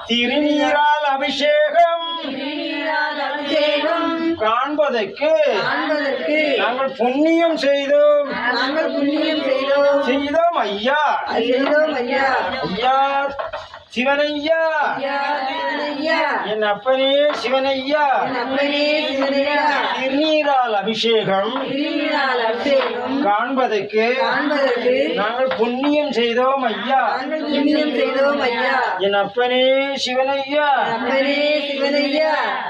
திருநீரால் அபிஷேகம் காண்பதற்கு நாங்கள் புண்ணியம் செய்தோம் ஐயா ஐயா சிவனையா என் அப்பனே சிவனையா திருநீரால் அபிஷேகம் காண்பதற்கு நாங்கள் புண்ணியம் செய்தோம் ஐயா என் அப்பனே சிவனையா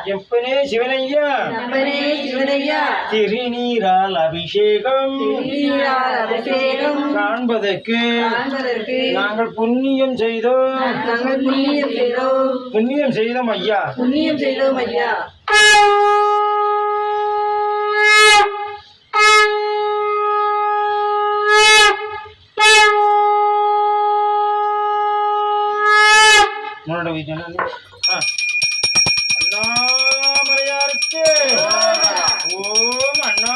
எப்பனே சிவனையா திருநீரால் அபிஷேகம் காண்பதற்கு நாங்கள் புண்ணியம் செய்தோம் புண்ணியம் செய்தோம் ஐயா அண்ணாமலையாருக்கு ஓம் அண்ணா